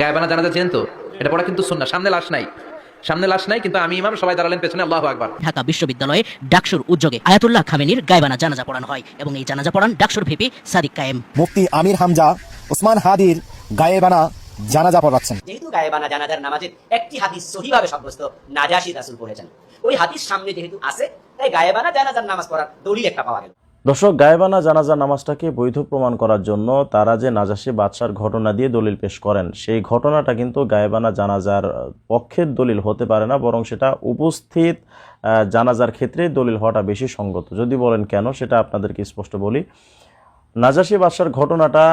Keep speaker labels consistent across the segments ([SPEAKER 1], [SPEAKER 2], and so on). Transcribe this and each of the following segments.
[SPEAKER 1] গায়েবানা জানাজা চেনেন তো? এটা পড়া কিন্তু সুন্নাহ। সামনে লাশ নাই, সামনে লাশ নাই, কিন্তু আমি ইমাম, সবাই দাঁড়ালেন পেছনে, আল্লাহু আকবার।
[SPEAKER 2] ঢাকা বিশ্ববিদ্যালয়ে ডাকসুর উদ্যোগে আয়াতুল্লাহ খামেনির গায়বানা জানাজা পড়ানো হয় এবং এই জানাজা পড়ান ডাকসুর ভিপি সাদিক কায়েম।
[SPEAKER 3] মুফতি আমির হামজা ওসমান হাদির গায়েবানা জানাজা পড়াচ্ছেন।
[SPEAKER 4] যেহেতু গায়েবানা জানাজার নামাজের একটি হাদিস সহিভাবে সাব্যস্ত, নাজাশী রাসূল পড়েছেন, ওই হাদিস সামনে যেহেতু আছে, তাই গায়েবানা জানাজার নামাজ পড়ার দলিল একটা পাওয়া গেল।
[SPEAKER 5] দর্শক, গায়েবানা জানাজা নামাজটাকে বৈধ প্রমাণ করার জন্য তারা যে নাজাশী বাদশার ঘটনা দিয়ে দলিল পেশ করেন, সেই ঘটনাটা কিন্তু গায়েবানা জানাজার পক্ষের দলিল হতে পারে না, বরং সেটা উপস্থিত জানাজার ক্ষেত্রে দলিল হওয়াটা বেশি সঙ্গত। যদি বলেন কেন, সেটা আপনাদেরকে স্পষ্ট বলি। নাজাশী বাদশার ঘটনাটা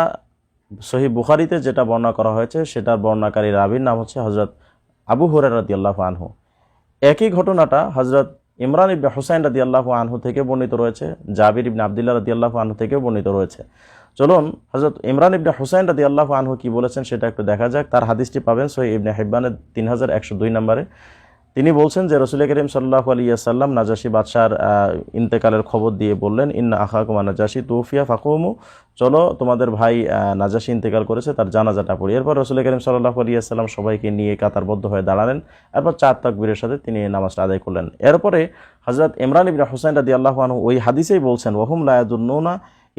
[SPEAKER 5] সহিহ বুখারীতে যেটা বর্ণনা করা হয়েছে, সেটার বর্ণনাকারী রাবীর নাম হচ্ছে হযরত আবু হুরায়রা রাদিয়াল্লাহু আনহু। একই ঘটনাটা হযরত ইমরান ইবনে হুসাইন রাদিয়াল্লাহু আনহু থেকে বর্ণিত রয়েছে, জাবির ইবনে আব্দুল্লাহ রাদিয়াল্লাহু আনহু থেকে বর্ণিত রয়েছে। চলুন হযরত ইমরান ইবনে হুসাইন রাদিয়াল্লাহু আনহু কি বলেছেন সেটা একটু দেখা যাক। তার হাদিসটি পাবেন সহিহ ইবনে হিব্বানের 3102 নম্বরে। তিনি বলছেন যে রাসূল করিম সাল্লাল্লাহু আলাইহি ওয়াসাল্লাম নাজাশী বাদশার ইন্তেকালের খবর দিয়ে বললেন, ইন্না আখাকুম নাজাশী তুফিয়া ফাকুমু, চলো তোমাদের ভাই নাজাশী ইন্তেকাল করেছে, তার জানাজাটা পড়ি। এরপর রাসূল করিম সাল্লাল্লাহু আলাইহি ওয়াসাল্লাম সবাইকে নিয়ে কাতারবদ্ধ হয়ে দাঁড়ালেন। এরপর 4 তাকবীরের সাথে তিনি নামাজটা আদায় করলেন। এরপরে হযরত ইমরান ইবনে হুসাইন রাদিয়াল্লাহু আনহু ওই হাদিসেই বলছেন, ওয়াহুম লা ইয়াদুন্নুনা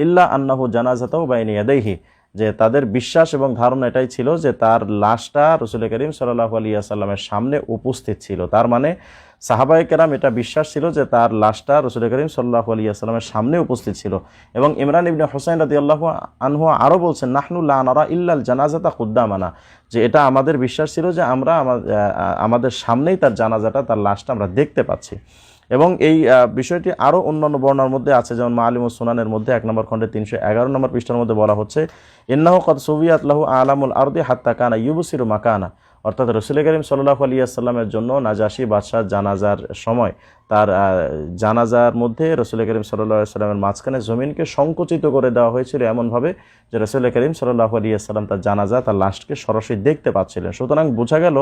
[SPEAKER 5] ইল্লা আন্নাহু জানাজাতাও বাইনা ইয়াদাইহি, যে তাদের বিশ্বাস এবং ধারণা এটাই ছিল যে তার লাশটা রাসূল করিম সাল্লাল্লাহু আলাইহি ওয়াসাল্লামের সামনে উপস্থিত ছিল। তার মানে সাহাবায়ে কেরাম এটা বিশ্বাস ছিল যে তার লাশটা রাসূল করিম সাল্লাল্লাহু আলাইহি ওয়াসাল্লামের সামনে উপস্থিত ছিল। এবং ইমরান ইবনে হুসাইন রাদিয়াল্লাহু আনহু আরও বলছেন, নাহনু লা নারা ইল্লাল জানাজাতা কুদ্দামানা, যে এটা আমাদের বিশ্বাস ছিল যে আমরা আমাদের সামনেই তার জানাজাটা, তার লাশটা আমরা দেখতে পাচ্ছি। এবং এই বিষয়টি আরও অন্যান্য বর্ণনার মধ্যে আছে, যেমন মাআলিমুস সুনানের মধ্যে 1 নম্বর খণ্ডে 311 নম্বর পৃষ্ঠার মধ্যে বলা হচ্ছে, ইন্নাহু কদ সুবিয়াত লাহু আলামুল আরদি হাত্তা কানা ইউবসিরু মাকানা, অর্থাৎ রাসূল করিম সাল্লাল্লাহু আলাইহি ওয়াসাল্লামের জন্য নাজাশী বাদশার জানাজার সময় তার জানাজার মধ্যে রাসূল করিম সাল্লাল্লাহু আলাইহি ওয়াসাল্লামের মাঝখানে জমিনকে সংকুচিত করে দেওয়া হয়েছিল, এমনভাবে যে রাসূল করিম সাল্লাল্লাহু আলাইহি ওয়াসাল্লাম তার জানাজা, তার লাশকে সরাসরি দেখতে পাচ্ছিলেন। সুতরাং বোঝা গেল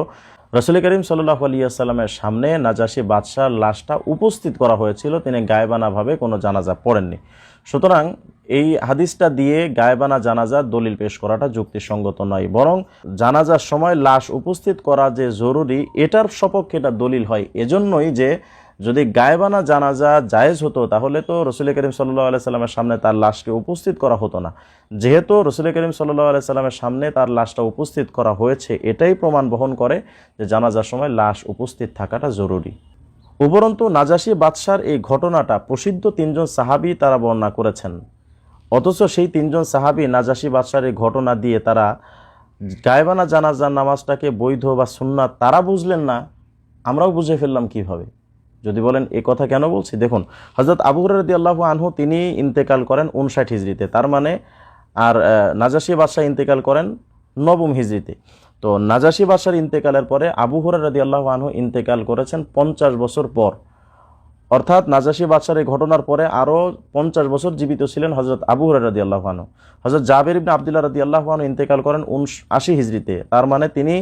[SPEAKER 5] রাসূল করিম সাল্লাল্লাহু আলাইহি ওয়াসাল্লামের সামনে নাজাশী বাদশার লাশটা উপস্থিত করা হয়েছিল, তিনি গায়েবানাভাবে কোনো জানাজা পড়েননি। সুতরাং এই হাদিসটা দিয়ে গায়েবানা জানাজার দলিল পেশ করাটা যুক্তিসঙ্গত নয়, বরং জানাজার সময় লাশ উপস্থিত করা যে জরুরি, এটার সপক্ষে এটা দলিল হয়। এজন্যই যে যদি গায়েবানা জানাজা জায়েজ হতো, তাহলে তো রাসূল করিম সাল্লাল্লাহু আলাইহি সাল্লামের সামনে তার লাশকে উপস্থিত করা হতো না। যেহেতু রাসূল করিম সাল্লাল্লাহু আলাইহি সাল্লামের সামনে তার লাশটা উপস্থিত করা হয়েছে, এটাই প্রমাণ বহন করে যে জানাজার সময় লাশ উপস্থিত থাকাটা জরুরি। উপরন্তু নাজাশী বাদশার এই ঘটনাটা প্রসিদ্ধ 3 জন সাহাবী তারা বর্ণনা করেছেন, অথচ সেই 3 জন সাহাবী নাজাশী বাদশার এই ঘটনা দিয়ে তারা গায়েবানা জানাজার নামাজটাকে বৈধ বা সুন্নাত তারা বুঝলেন না, আমরাও বুঝে ফেললাম কিভাবে? যদি বলেন এ কথা কেন বলছি, দেখুন হযরত আবু হুরায়রা রাদিয়াল্লাহু আনহু তিনি ইন্তেকাল করেন 59 হিজরিতে, তার মানে আর নাজাশী বাদশা ইন্তেকাল করেন 9 হিজরিতে। তো নাজাশী বাদশার ইন্তেকালের পরে আবু হুরায়রা রাদিয়াল্লাহু আনহু ইন্তেকাল করেছেন 50 বছর পর, অর্থাৎ নাজাশী বাদশার এই ঘটনার পরে আরও 50 বছর জীবিত ছিলেন হযরত আবু হুরায়রা রাদিয়াল্লাহু আনহু। হযরত জাবির ইবনে আব্দুল্লাহ রাদিয়াল্লাহু আনহু ইন্তেকাল করেন 80 হিজরিতে, তার মানে তিনি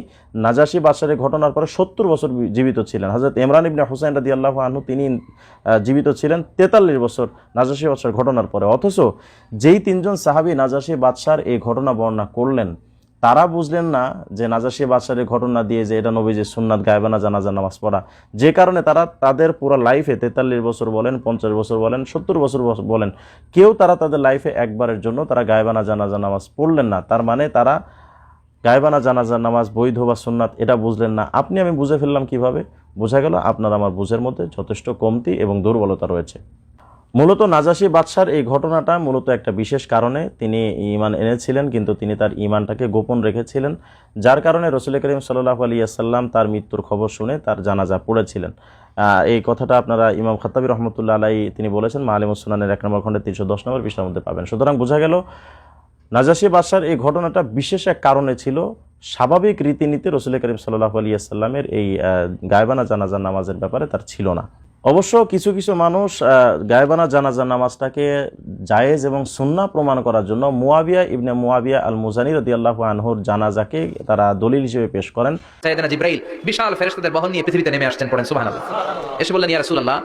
[SPEAKER 5] নাজাশী বাদশার এই ঘটনার পরে 70 বছর জীবিত ছিলেন। হযরত ইমরান ইবনে হুসাইন রাদিয়াল্লাহু আনহু তিনি জীবিত ছিলেন 43 বছর নাজাশী বাদশার ঘটনার পরে। অথচ যেই 3 জন সাহাবী নাজাশী বাদশার এই ঘটনা বর্ণনা করলেন, তারা বুঝলেন না যে নাজাশী বাদশার এই ঘটনা দিয়ে যে এটা নবীজির সুন্নাত গায়েবানা জানাজা নামাজ পড়া, যে কারণে তারা তাদের পুরো লাইফে 43 বছর বলেন, 50 বছর বলেন, 70 বছর বলেন, কেউ তারা তাদের লাইফে একবারের জন্য তারা গায়েবানা জানাজা নামাজ পড়লেন না। তার মানে তারা গায়েবানা জানাজা নামাজ বৈধ বা সুন্নাত এটা বুঝলেন না। আপনি আমি বুঝে ফেললাম কিভাবে? বোঝা গেল আপনার আমার বুঝের মধ্যে যথেষ্ট কমতি এবং দুর্বলতা রয়েছে। মূলত নাজাশী বাদশার এই ঘটনাটা মূলত একটা বিশেষ কারণে তিনি ঈমান এনেছিলেন, কিন্তু তিনি তার ঈমানটাকে গোপন রেখেছিলেন, যার কারণে রাসূল করিম সাল্লাল্লাহু আলাইহি ওয়াসাল্লাম তার মৃত্যুর খবর শুনে তার জানাজা পড়েছিলেন। এই কথাটা আপনারা ইমাম খাত্তাবী রহমতুল্লাহ আলাইহি তিনি বলেছেন, মাআলিমুস সুনানের 1 নম্বর খণ্ডে 310 নম্বর পৃষ্ঠার মধ্যে পাবেন। সুতরাং বোঝা গেল নাজাশী বাদশার এই ঘটনাটা বিশেষ এক কারণে ছিল, স্বাভাবিক রীতিনীতি রাসূল করিম সাল্লাল্লাহু আলাইহি ওয়াসাল্লামের এই গায়েবানা জানাজা নামাজের ব্যাপারে তার ছিল না। অবশ্য কিছু কিছু মানুষ গায়েবানা জানাজা নামাজটাকে জায়েজ এবং সুন্নাহ প্রমাণ করার জন্য মুয়াবিয়া ইবনে মুয়াবিয়া আল মুজানি রাদিয়াল্লাহু আনহুর জানাজাকে তারা দলিল হিসেবে পেশ করেন।
[SPEAKER 1] সাইয়েদনা জিবরাইল বিশাল ফেরেশতাদের বহন নিয়ে পৃথিবীতে নেমে আসছেন, পড়েন সুবহানাল্লাহ। এসে বললেন, ইয়া রাসূলুল্লাহ,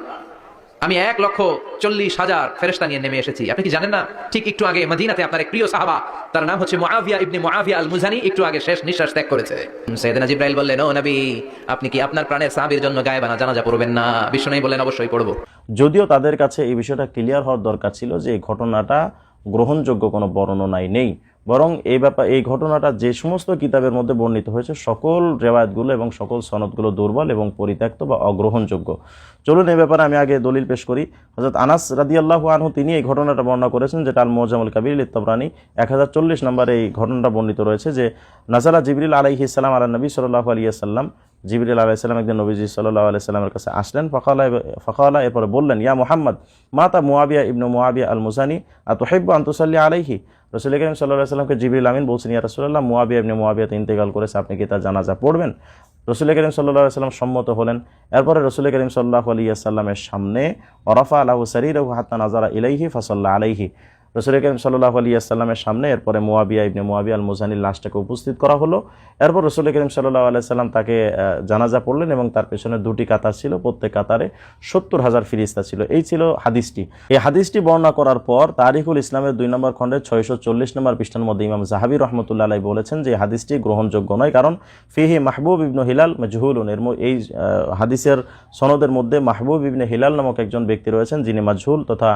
[SPEAKER 1] আমি 1,40,000 ফেরেশতা নিয়ে নেমে এসেছি। আপনি কি জানেন না? ঠিক একটু আগে মদিনাতে আপনার এক প্রিয় সাহাবা, তার নাম হচ্ছে মুআবিয়া ইবনে মুআবিয়া আল মুজানি, একটু আগে শেষ নিঃশ্বাস ত্যাগ করেছে। সাইয়েদনা জিবরাইল বললেন, ও নবী, আপনি কি আপনার প্রাণের সাহাবীর জন্য গায়েবানা জানাজা পড়বেন না? বিশ্বনবী বললেন, অবশ্যই পড়ব।
[SPEAKER 5] যদিও তাদের কাছে এই বিষয়টা ক্লিয়ার হওয়ার দরকার ছিল যে এই ঘটনাটা গ্রহণযোগ্য কোনো বর্ণনাই নেই, বরং এই ঘটনাটা যে সমস্ত কিতাবের মধ্যে বর্ণিত হয়েছে সকল রেওয়ায়াতগুলো এবং সকল সনদগুলো দুর্বল এবং পরিত্যক্ত বা অগ্রহণযোগ্য। চলুন এই ব্যাপারে আমি আগে দলিল পেশ করি। হযরত আনাস রাদিয়াল্লাহু আনহু তিনি এই ঘটনাটা বর্ণনা করেছেন, যেটা আল মুআজামুল কাবীর লিত-তাবরানী 1040 নম্বরে এই ঘটনাটা বর্ণিত রয়েছে যে নাযালা জিবরিল আলাইহিস সালাম আলা নবী সাল্লাল্লাহু আলাইহি ওয়াসাল্লাম, জিবরিল আলাইহিস সালাম একদিন নবীজি সাল্লাল্লাহু আলাইহি সাল্লামের কাছে আসলেন। ফাকালা এরপরে বললেন, ইয়া মুহাম্মদ মাতা মুআবিয়া ইবনে মুআবিয়া আল মুজানি আতুহিব্বু আন তুসাল্লি আলাইহি। রাসূল করিম সাল্লাল্লাহু আলাইহি সাল্লামকে জিবরিল আমিন বলছেন, ইয়া রাসূলুল্লাহ, মুআবিয়া ইবনে মুআবিয়া ইন্তেকাল করেছে, আপনি কি তার জানাজা পড়বেন? রাসূল করিম সাল্লাল্লাহু আলাইহি সাল্লাম সম্মত হলেন। এরপরে রাসূল করিম সাল্লাল্লাহু আলাইহি সাল্লামের সামনে ওয়ারাফা লাহু সারিরাহু হাত্তা নাযারা ইলাইহি ফাসাল্লা আলাইহি, রাসূল করিম সাল্লাল্লাহু আলাইহি সাল্লামের সামনে এরপরে মুআবিয়া ইবনে মুআবিয়া আল মুজানির লাশটাকে উপস্থিত করা হলো। এরপর রাসূল করিম সাল্লাল্লাহু আলাইহি সাল্লাম তাকে জানাজা পড়লেন এবং তার পেছনে দুটি কাতার ছিল, প্রত্যেক কাতারে 70,000 ফেরেশতা ছিল। এই ছিল হাদিসটি। এই হাদিসটি বর্ণনা করার পর তারিখুল ইসলামের 2 নম্বর খণ্ডের 640 নম্বর পৃষ্ঠার মধ্যে ইমাম যাহাবী রাহমাতুল্লাহ আলাইহি বলেছেন যে এই হাদিসটি গ্রহণযোগ্য নয়, কারণ ফিহি মাহবুব ইবনে হিলাল মাজহুলুন, এই হাদিসের সনদের মধ্যে মাহবুব ইবনে হিলাল নামক একজন ব্যক্তি রয়েছেন যিনি মাজহুল তথা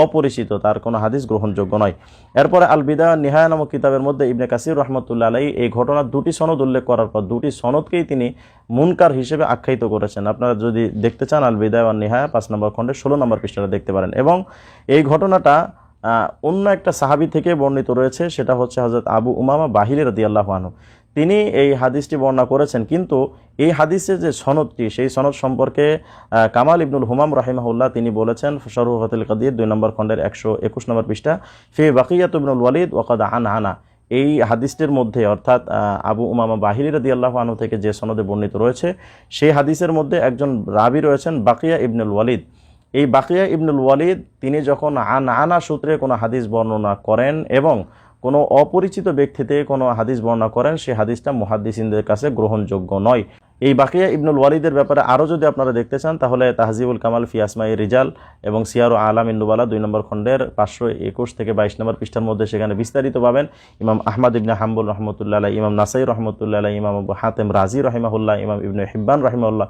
[SPEAKER 5] অপরিচিত, তার কোনো হাদিস গ্রহণযোগ্য নয়। এরপরে আল বিদায়া নিহায়া নামক কিতাবের মধ্যে ইবনে কাসির রাহমাতুল্লাহ আলাইহি এই ঘটনার দুটি সনদ উল্লেখ করার পর দুটি সনদকেই তিনি মুনকার হিসেবে আখ্যায়িত করেছেন। আপনারা যদি দেখতে চান আল বিদায়া ওয়ান নিহায়া 5 নম্বর খণ্ডের 16 নম্বর পৃষ্ঠাটা দেখতে পারেন। এবং এই ঘটনাটা অন্য একটা সাহাবী থেকে বর্ণিত রয়েছে, সেটা হচ্ছে হযরত আবু উমামা বাহিলী রাদিয়াল্লাহু আনহু। তিনি এই হাদিসটি বর্ণনা করেছেন, কিন্তু এই হাদিসের যে সনদটি সেই সনদ সম্পর্কে কামাল ইবনুল হুমাম রাহিমাহুল্লাহ তিনি বলেছেন শরহ ফাতুল কাদির 2 নম্বর খণ্ডের 121 নম্বর পৃষ্ঠা, ফি বাকিয়াত ইবনুল ওয়ালিদ ওয়াকাদ আনা, এই হাদিসটির মধ্যে অর্থাৎ আবু উমামা বাহিলী রাদিয়াল্লাহু আনহু থেকে যে সনদে বর্ণিত রয়েছে সেই হাদিসের মধ্যে একজন রাবি রয়েছেন বাকিয়া ইবনুল ওয়ালিদ। এই বাকিয়া ইবনুল ওয়ালিদ তিনি যখন আনা সূত্রে কোনো হাদিস বর্ণনা করেন এবং কোনো অপরিচিত ব্যক্তি থেকে কোনো হাদিস বর্ণনা করেন, সেই হাদিসটা মুহাদ্দিসিনদের কাছে গ্রহণযোগ্য নয়। এই বাকিয়া ইবনুল ওয়ালিদের ব্যাপারে আরও যদি আপনারা দেখতে চান তাহলে তাহজিবুল কামাল ফি আসমাই রিজাল এবং সিয়ারু আলামিন নুবালা 2 নম্বর খণ্ডের 521 থেকে 22 নম্বর পৃষ্ঠার মধ্যে সেখানে বিস্তারিত পাবেন। ইমাম আহমদ ইবনে হাম্বল রহমতুল্লাহ আলাইহি, ইমাম নাসাই রহমতুল্লাহ আলাইহি, ইমাম আবু হাতেম রাজি রাহিমাহুল্লাহ, ইমাম ইবনে হিব্বান রাহিমাহুল্লাহ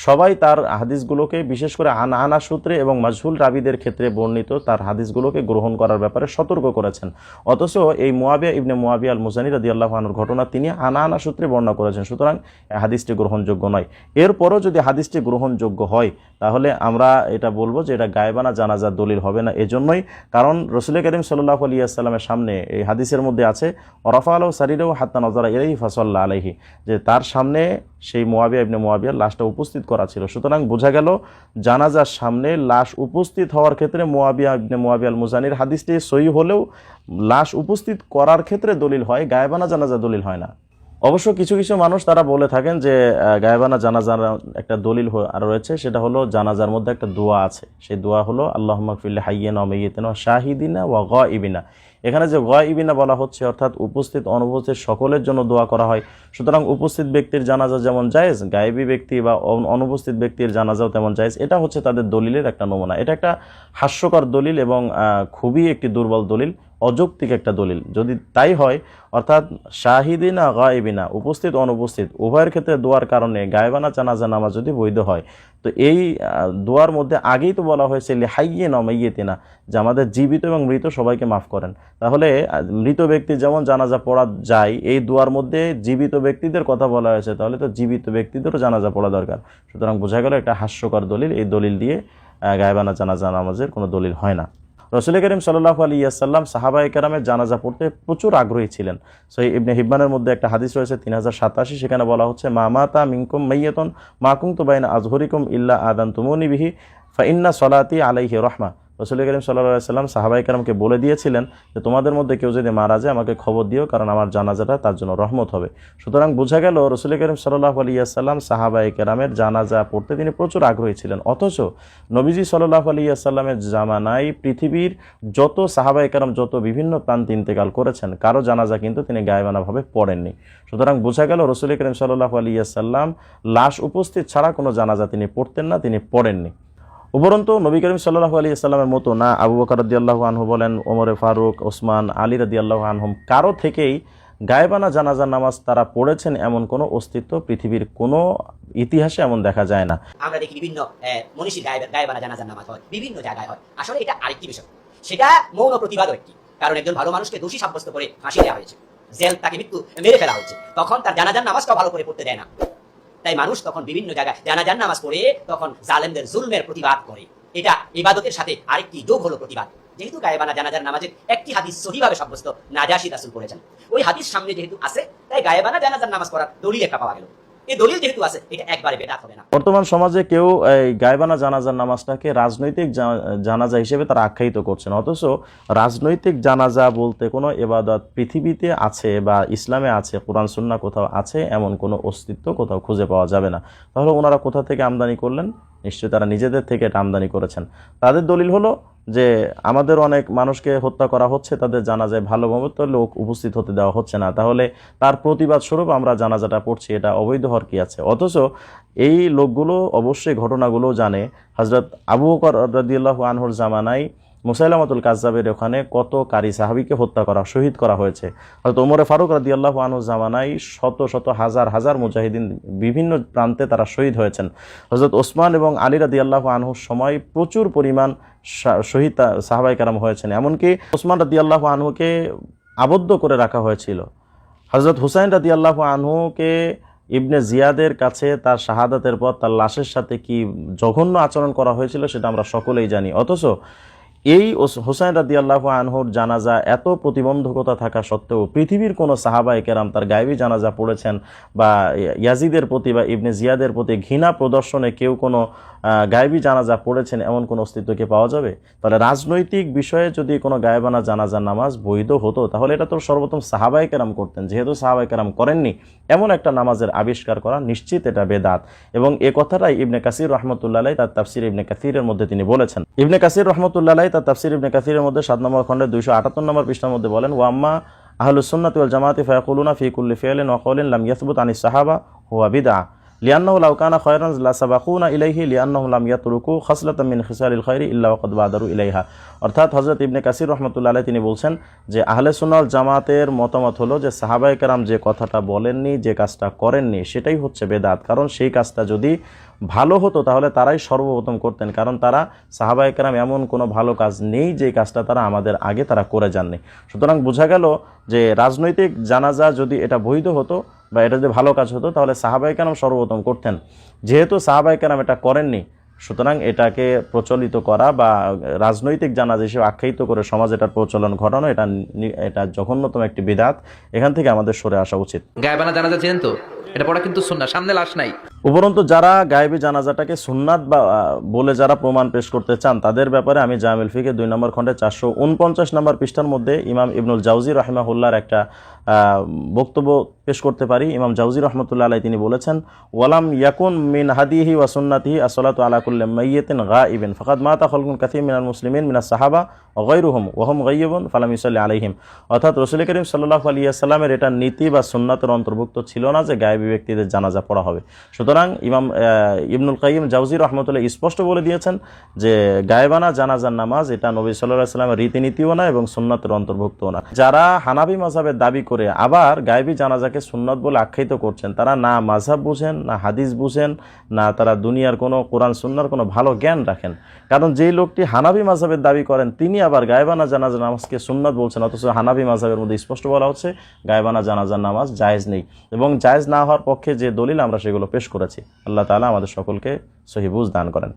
[SPEAKER 5] সবাই তার হাদিসগুলোকে বিশেষ করে আনা সূত্রে এবং মাজহুল রাবিদের ক্ষেত্রে বর্ণিত তার হাদিসগুলোকে গ্রহণ করার ব্যাপারে সতর্ক করেছেন। অথচ এই মুআবিয়া ইবনে মুআবিয়া আল মুজানি রাদিয়াল্লাহু আনহুর ঘটনা তিনি আনা সূত্রে বর্ণনা করেছেন, সুতরাং এই হাদিসটি গ্রহণযোগ্য নয়। এরপরও যদি হাদিসটি গ্রহণযোগ্য হয় তাহলে আমরা এটা বলবো যে এটা গায়েবানা জানাজার দলিল হবে না। এজন্যই কারণ রাসূল করিম সাল্লাল্লাহু আলাইহি ওয়াসাল্লামের সামনে এই হাদিসের মধ্যে আছে ওয়ারাফা লাহু সারিরাহু হাত্তা নাযারা ইলাইহি ফাসাল্লা আলাইহি, যে তার সামনে সেই মুআবিয়া ইবনে মুআবিয়ার লাশটা উপস্থিত করা ছিল। সুতরাং বোঝা গেল জানাজার সামনে লাশ উপস্থিত হওয়ার ক্ষেত্রে মুআবিয়া ইবনে মুআবিয়া আল মুজানির হাদিসটি সহিহ হলেও লাশ উপস্থিত করার ক্ষেত্রে দলিল হয়, গায়েবানা জানাজা দলিল হয় না। অবশ্য কিছু কিছু মানুষ তারা বলে থাকেন যে গায়েবানা জানাজার একটা দলিল আর রয়েছে, সেটা হলো জানাজার মধ্যে একটা দোয়া আছে, সেই দোয়া হলো আল্লাহুম্মা গফির লিহাইয়িনা ওয়া মাইয়িতিনা ওয়া শাহিদিনা ওয়া গায়িবিনা। এখানে যে গায়িবিনা বলা হচ্ছে অর্থাৎ উপস্থিত অনুপস্থিত সকলের জন্য দোয়া করা হয়। সুতরাং উপস্থিত ব্যক্তির জানাজা যেমন জায়েজ, গায়েবী ব্যক্তি বা অনুপস্থিত ব্যক্তির জানাজাও তেমন জায়েজ। এটা হচ্ছে তাদের দলিলের একটা নমুনা। এটা একটা হাস্যকর দলিল এবং খুবই একটি দুর্বল দলিল, অযৌক্তিক একটা দলিল। যদি তাই হয় অর্থাৎ শাহিদিনা গায়িবিনা উপস্থিত অনুপস্থিত উভয়ের ক্ষেত্রে দোয়ার কারণে গায়েবানা জানাজা নামাজ যদি বৈধ হয়, তো এই দোয়ার মধ্যে আগেই তো বলা হয়েছে লিহাইয়িনা ওয়া মাইয়িতিনা, যে আমাদের জীবিত এবং মৃত সবাইকে মাফ করেন। তাহলে মৃত ব্যক্তি যেমন জানাজা পড়া যায়, এই দোয়ার মধ্যে জীবিত ব্যক্তিদের কথা বলা হয়েছে, তাহলে তো জীবিত ব্যক্তিদেরও জানাজা পড়া দরকার। সুতরাং বোঝা গেল একটা হাস্যকর দলিল। এই দলিল দিয়ে গায়েবানা জানাজা নামাজের কোনো দলিল হয় না। রাসূল করিম সাল্লাল্লাহু আলাইহি ওয়াসাল্লাম সাহাবায়ে কেরামের জানাজা পড়তে প্রচুর আগ্রহী ছিলেন। সহিহ ইবনে হিব্বানের মধ্যে একটা হাদিস রয়েছে 3087, সেখানে বলা হচ্ছে মা মাতা মিনকুম মাইয়াতুন মা কুনতু বাইনা আযহুরিকুম ইল্লা আযানতুমুনি বিহি ফা ইন্না সলাতি আলাইহি রাহমা। রাসূল করিম সাল্লাল্লাহু আলাইহি ওয়াসাল্লাম সাহাবায়ে কেরামকে বলে দিয়েছিলেন যে তোমাদের মধ্যে কেউ যদি মারা যায় আমাকে খবর দিও, কারণ আমার জানাজাটা তার জন্য রহমত হবে। সুতরাং বোঝা গেল রাসূল করিম সাল্লাল্লাহু আলাইহি ওয়াসাল্লাম সাহাবায়ে কেরামের জানাজা পড়তে তিনি প্রচুর আগ্রহী ছিলেন। অথচ নবীজি সাল্লাল্লাহু আলাইহি ওয়াসাল্লামের জামানায় পৃথিবীর যত সাহাবায়ে কেরাম যত বিভিন্ন প্রান্তে ইন্তেকাল করেছেন, কারো জানাজা কিন্তু তিনি গায়েবানাভাবে পড়েননি। সুতরাং বোঝা গেল রাসূল করিম সাল্লাল্লাহু আলাইহি ওয়াসাল্লাম লাশ উপস্থিত ছাড়া কোনো জানাজা তিনি পড়তেন না, তিনি পড়েননি। উপরন্তু নবী করিম সাল্লাল্লাহু আলাইহি ওয়াসাল্লামের মতো না আবু বকর রাদিয়াল্লাহু আনহু বলেন, ওমরে ফারুক, ওসমান, আলী রাদিয়াল্লাহু আনহুম কারো থেকেই গায়েবানা জানাজার নামাজ তারা পড়েছেন এমন কোনো অস্তিত্ব পৃথিবীর কোনো ইতিহাসে এমন দেখা যায় না।
[SPEAKER 4] আমরা দেখি বিভিন্ন মনীষীর গায়েবানা জানাজার নামাজ হয়, বিভিন্ন জায়গায় হয়। আসলে এটা আরেকটি বিষয়, সেটা মৌন প্রতিবাদও একটি। কারণ একজন ভালো মানুষকে দোষী সাব্যস্ত করে ফাঁসি দেওয়া হয়েছে, জেল, তাকে মৃত্যু মেরে ফেলা হয়েছে, তখন তার জানাজার নামাজটাও ভালো করে পড়তে দেয় না। তাই মানুষ তখন বিভিন্ন জায়গায় জানাজার নামাজ পড়ে তখন জালেমদের জুলমের প্রতিবাদ করে। এটা ইবাদতের সাথে আরেকটি যোগ হলো প্রতিবাদ। যেহেতু গায়েবানা জানাজার নামাজের একটি হাদিস সহিভাবে সাব্যস্ত নাজাশী রাসূল করেছেন, ওই হাদিস সামনে যেহেতু আছে, তাই গায়েবানা জানাজার নামাজ পড়ার দলিল একটা পাওয়া গেল। এই দলিল যেহেতু আছে, এটা একবারে বেদাত হবে না।
[SPEAKER 5] বর্তমান সমাজে কেউ এই গায়েবানা জানাজার নামাজটাকে রাজনৈতিক জানাজা হিসেবে তারা আখ্যায়িত করছেন, অথচ রাজনৈতিক জানাজা বলতে কোনো ইবাদত পৃথিবীতে আছে বা ইসলামে আছে, কোরআন সুন্নাহ কোথাও আছে এমন কোনো অস্তিত্ব কোথাও খুঁজে পাওয়া যাবে না। তাহলে ওনারা কোথা থেকে আমদানি করলেন? নিশ্চয়ই তারা নিজেদের থেকে এটা আমদানি করেছেন। তাদের দলিল হলো যে আমাদের অনেক মানুষকে হত্যা করা হচ্ছে, তাদের জানাজায় ভালো মতো লোক উপস্থিত হতে দেওয়া হচ্ছে না, তাহলে তার প্রতিবাদ স্বরূপ আমরা জানাজাটা পড়ছি, এটা অবৈধ হওয়ার কি আছে? অথচ এই লোকগুলো অবশ্যই ঘটনাগুলো জানে। হযরত আবু বকর রাদিয়াল্লাহু আনহুর জামানায় মুসাইলামাতুল কাজ্জাবের ওখানে কত কারি সাহাবীকে হত্যা করা, শহীদ করা হয়েছে। হযরত ওমরে ফারুক রাদিয়াল্লাহু আনহু জামানায় শত শত হাজার হাজার মুজাহিদিন বিভিন্ন প্রান্তে তারা শহীদ হয়েছেন। হযরত ওসমান এবং আলী রাদিয়াল্লাহু আনহুর সময় প্রচুর পরিমাণ শহীদ সাহাবায়ে কেরাম হয়েছেন। এমনকি ওসমান রাদিয়াল্লাহু আনহুকে আবদ্ধ করে রাখা হয়েছিল। হযরত হুসাইন রাদিয়াল্লাহু আনহুকে ইবনে জিয়াদের কাছে তার শাহাদাতের পর তার লাশের সাথে কি জঘন্য আচরণ করা হয়েছিল সেটা আমরা সকলেই জানি। অথচ এই হুসাইন রাদিয়াল্লাহু আনহুর জানাজা এত প্রতিবন্ধকতা থাকা সত্ত্বেও পৃথিবীর কোনো সাহাবায়ে কেরাম তার গায়েবী জানাজা পড়েছেন বা ইয়াজিদের প্রতি বা ইবনে জিয়াদের প্রতি ঘৃণা প্রদর্শনে কেউ কোনো গায়েবী জানাজা পড়েছেন এমন কোনো অস্তিত্বকে পাওয়া যাবে? তাহলে রাজনৈতিক বিষয়ে যদি কোনো গায়েবানা জানাজা নামাজ বৈধ হতো তাহলে এটা তো সর্বপ্রথম সাহাবায়ে কেরাম করতেন। যেহেতু সাহাবায়ে কেরাম করেননি, এমন একটা নামাজের আবিষ্কার করা নিশ্চিত এটা বেদাত। এবং এ কথাটাই ইবনে কাসির রহমতুল্লাহ আলাইহি তার তাফসির ইবনে কাসিরের মধ্যে তিনি বলেছেন। ইবনে কাসির রহমতুল্লাহ আলাইহি তার তাফসির ইবনে কাসিরের মধ্যে 7 নম্বর খণ্ডে 278 নম্বর পৃষ্ঠার মধ্যে বলেন, ওয়াম্মা আহলুস সুন্নাতি ওয়াল জামাআতি ফায়াকুলুনা ফি কুল্লি ফি'লিন ওয়া কওলিন লাম ইয়াসবুত আনিস সাহাবা হুয়া বিদআহ লিআন্নাহু লাউ কানা খায়রান লাসাবাকুনা ইলাইহি লিআন্নাহু লাম ইয়াতরুকু খাসলাতাম মিন খিসালিল খায়রি ইল্লা ওয়াকাদ বাদারু ইলাইহা। অর্থাৎ হযরত ইবনে কাসির রহমতুল্লাহ আলাইহি তিনি বলছেন যে আহলে সুন্নাহ ওয়াল জামাতের মতামত হলো যে সাহাবায়ে কেরাম যে কথাটা বলেননি, যে কাজটা করেননি সেটাই হচ্ছে বেদাত। কারণ সেই কাজটা যদি ভালো হতো তাহলে তারাই সর্বপ্রথম করতেন, কারণ তারা সাহাবায়ে কেরাম এমন কোনো ভালো কাজ নেই যে কাজটা তারা আমাদের আগে তারা করে যাননি। সুতরাং বোঝা গেল যে রাজনৈতিক জানাজা যদি এটা বৈধ হতো বা এটা যদি ভালো কাজ হতো তাহলে সাহাবায়ে কেরাম সর্বপ্রথম করতেন। যেহেতু সাহাবায়ে কেরাম এটা করেননি, সুতরাং এটাকে প্রচলিত করা বা রাজনৈতিক জানাজা হিসেবে আখ্যায়িত করে সমাজ এটার প্রচলন ঘটানো এটা জঘন্যতম একটি বিদআত। এখান থেকে আমাদের সরে আসা উচিত।
[SPEAKER 1] গায়েবানা জানাজা চেনেন তো? এটা পড়া কিন্তু সুন্নাহ, সামনে লাশ নাই।
[SPEAKER 5] উপরন্তু যারা গায়েবী জানাজাটাকে সুন্নাত বা বলে যারা প্রমাণ পেশ করতে চান তাদের ব্যাপারে আমি জামিল ফিকে 2 নম্বর খণ্ডে 449 নম্বর পৃষ্ঠার মধ্যে ইমাম ইবনুল জাওজি রাহিমাহুল্লাহর একটা বক্তব্য পেশ করতে পারি। ইমাম জাওজি রহমতুল্লাহ আলাইহি তিনি বলেছেন, ওয়ালাম ইয়াকুন মিন হাদিহি ওয়া সুন্নাতিহি আসসালাতু আলা কুল্লি মাইয়িতিন গায়িবিন ফাকাদ মাতা খালকুন কাসীর মিনাল মুসলিমিন মিনাস সাহাবা ওয়া গায়রুহুম ওয়া হুম গায়িবুন ফালাম ইউসাল্লি আলাইহিম। অর্থাৎ রাসূল করিম সাল্লাল্লাহু আলাইহি ওয়াসাল্লামের এটা নীতি বা সুন্নাতের অন্তর্ভুক্ত ছিল না যে গায়েবী ব্যক্তিদের জানাজা পড়া হবে। সুতরাং ইমাম ইবনুল কাইয়িম জাওজি রহমতুল্লাহ স্পষ্ট বলে দিয়েছেন যে গায়েবানা জানাজার নামাজ এটা নবী সাল্লাল্লাহু আলাইহি ওয়াসাল্লামের রীতিনীতিও না এবং সুন্নাতের অন্তর্ভুক্তও না। যারা হানাফি মাযহাবের দাবি করে আবার গায়েবী জানাজাকে সুন্নাত বলে আখ্যায়িত করছেন তারা না মাযহাব বুঝেন, না হাদিস বুঝেন, না তারা দুনিয়ার কোনো কোরআন সুন্নাহর কোনো ভালো জ্ঞান রাখেন। কারণ যেই লোকটি হানাফি মাযহাবের দাবি করেন তিনি আবার গায়েবানা জানাজার নামাজকে সুন্নাত বলছেন, অথচ হানাফি মাযহাবের মধ্যে স্পষ্ট বলা হচ্ছে গায়েবানা জানাজার নামাজ জায়েজ নেই। এবং জায়েজ না হওয়ার পক্ষে যে দলিল আমরা সেগুলো পেশ করেছি। আল্লাহ তাআলা আমাদের সকলকে সহিহ বুঝ দান করেন।